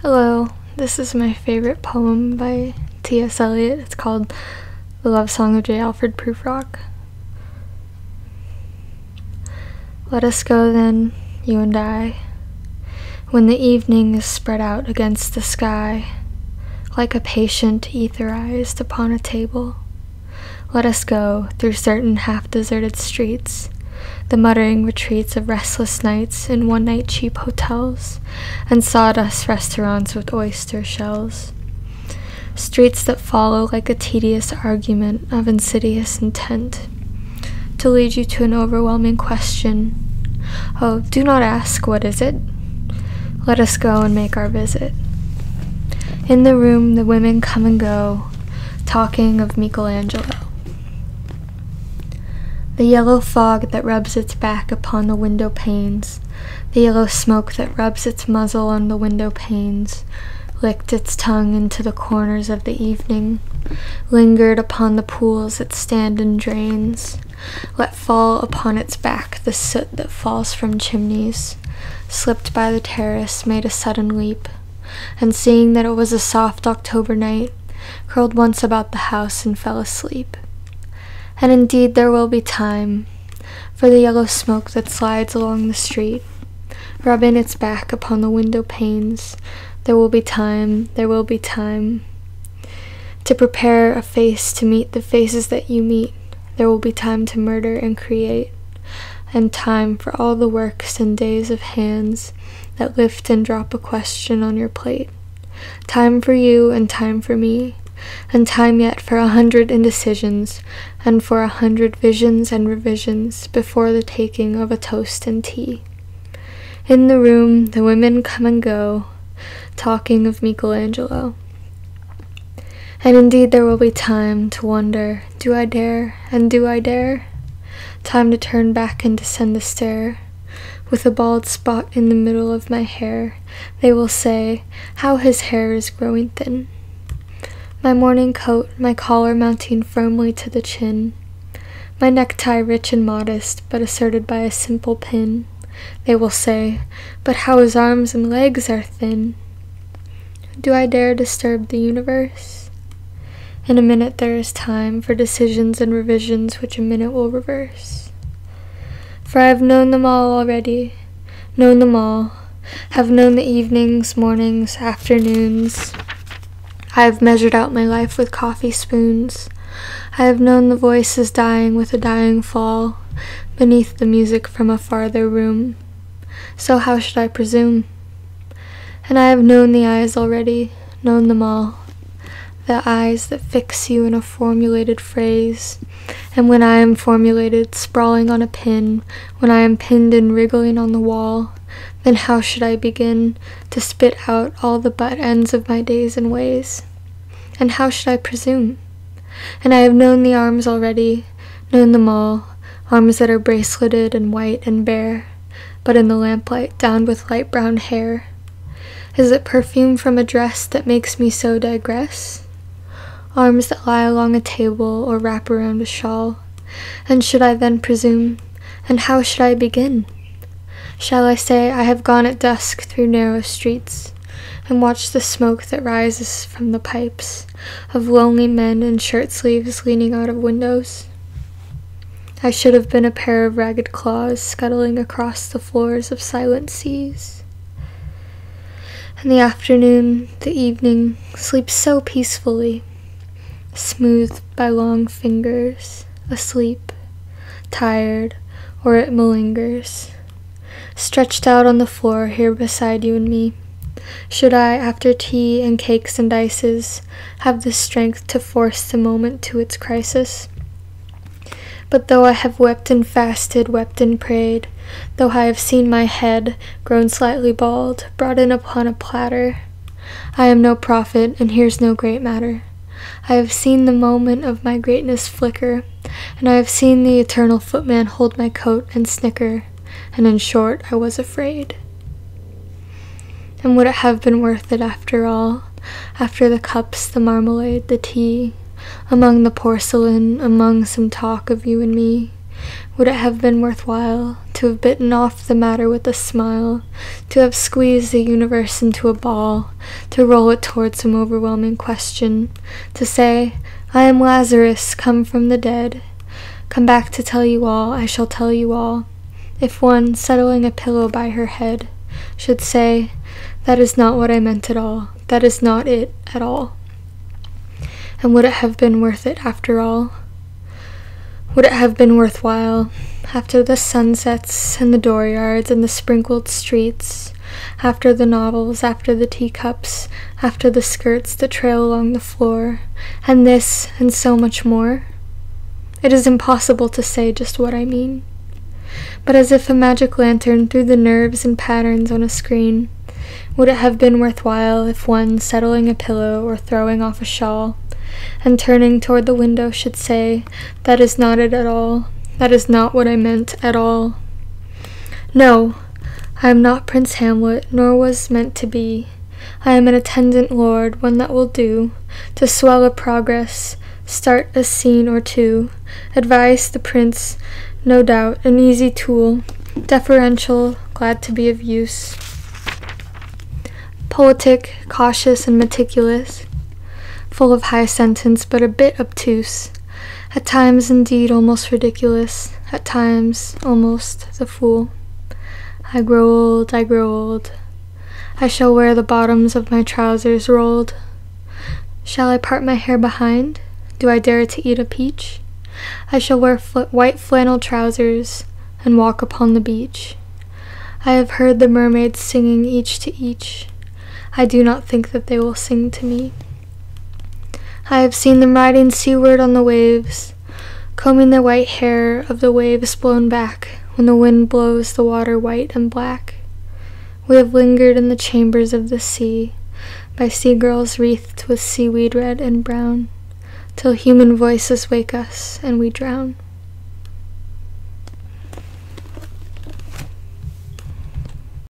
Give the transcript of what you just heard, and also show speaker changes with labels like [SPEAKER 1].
[SPEAKER 1] Hello, this is my favorite poem by T.S. Eliot. It's called The Love Song of J. Alfred Prufrock. Let us go then, you and I, when the evening is spread out against the sky, like a patient etherized upon a table. Let us go through certain half-deserted streets, the muttering retreats of restless nights in one-night cheap hotels and sawdust restaurants with oyster shells. Streets that follow like a tedious argument of insidious intent, to lead you to an overwhelming question. Oh, do not ask, what is it? Let us go and make our visit. In the room the women come and go, talking of Michelangelo. The yellow fog that rubs its back upon the window panes, the yellow smoke that rubs its muzzle on the window panes, licked its tongue into the corners of the evening, lingered upon the pools that stand in drains, let fall upon its back the soot that falls from chimneys, slipped by the terrace, made a sudden leap, and seeing that it was a soft October night, curled once about the house and fell asleep. And indeed there will be time for the yellow smoke that slides along the street, rubbing its back upon the window panes. There will be time to prepare a face to meet the faces that you meet. There will be time to murder and create, and time for all the works and days of hands that lift and drop a question on your plate. Time for you and time for me, and time yet for 100 indecisions, and for 100 visions and revisions before the taking of a toast and tea. In the room the women come and go, talking of Michelangelo. And indeed there will be time to wonder, do I dare, and do I dare? Time to turn back and descend the stair. With a bald spot in the middle of my hair, they will say, how his hair is growing thin. My morning coat, my collar mounting firmly to the chin, my necktie rich and modest, but asserted by a simple pin. They will say, but how his arms and legs are thin. Do I dare disturb the universe? In a minute there is time for decisions and revisions which a minute will reverse. For I have known them all already, known them all, have known the evenings, mornings, afternoons. I have measured out my life with coffee spoons. I have known the voices dying with a dying fall beneath the music from a farther room. So how should I presume? And I have known the eyes already, known them all. The eyes that fix you in a formulated phrase. And when I am formulated, sprawling on a pin, when I am pinned and wriggling on the wall, then how should I begin to spit out all the butt ends of my days and ways? And how should I presume? And I have known the arms already, known them all, arms that are braceleted and white and bare, but in the lamplight downed with light brown hair. Is it perfume from a dress that makes me so digress? Arms that lie along a table or wrap around a shawl. And should I then presume? And how should I begin? Shall I say I have gone at dusk through narrow streets, and watched the smoke that rises from the pipes of lonely men in shirt sleeves leaning out of windows? I should have been a pair of ragged claws scuttling across the floors of silent seas. And the afternoon, the evening, sleeps so peacefully, smoothed by long fingers, asleep, tired, or it malingers. Stretched out on the floor here beside you and me, should I, after tea and cakes and ices, have the strength to force the moment to its crisis? But though I have wept and fasted, wept and prayed, though I have seen my head, grown slightly bald, brought in upon a platter, I am no prophet, and here's no great matter. I have seen the moment of my greatness flicker, and I have seen the eternal footman hold my coat and snicker, and in short, I was afraid. And would it have been worth it after all, after the cups, the marmalade, the tea, among the porcelain, among some talk of you and me? Would it have been worthwhile to have bitten off the matter with a smile, to have squeezed the universe into a ball, to roll it towards some overwhelming question, to say, I am Lazarus, come from the dead. Come back to tell you all, I shall tell you all. If one, settling a pillow by her head, should say, that is not what I meant at all, that is not it at all. And would it have been worth it after all? Would it have been worthwhile, after the sunsets and the dooryards and the sprinkled streets, after the novels, after the teacups, after the skirts that trail along the floor, and this and so much more? It is impossible to say just what I mean. But as if a magic lantern threw the nerves and patterns on a screen, would it have been worthwhile if one, settling a pillow or throwing off a shawl, and turning toward the window should say, that is not it at all, that is not what I meant at all. No, I am not Prince Hamlet, nor was meant to be. I am an attendant lord, one that will do, to swell a progress, start a scene or two, advise the prince, no doubt, an easy tool, deferential, glad to be of use, politic, cautious and meticulous, full of high sentence but a bit obtuse, at times indeed almost ridiculous, at times almost the fool. I grow old, I grow old. I shall wear the bottoms of my trousers rolled. Shall I part my hair behind? Do I dare to eat a peach? I shall wear white flannel trousers and walk upon the beach. I have heard the mermaids singing each to each. I do not think that they will sing to me. I have seen them riding seaward on the waves, combing the white hair of the waves blown back when the wind blows the water white and black. We have lingered in the chambers of the sea, by sea-girls wreathed with seaweed red and brown, till human voices wake us and we drown.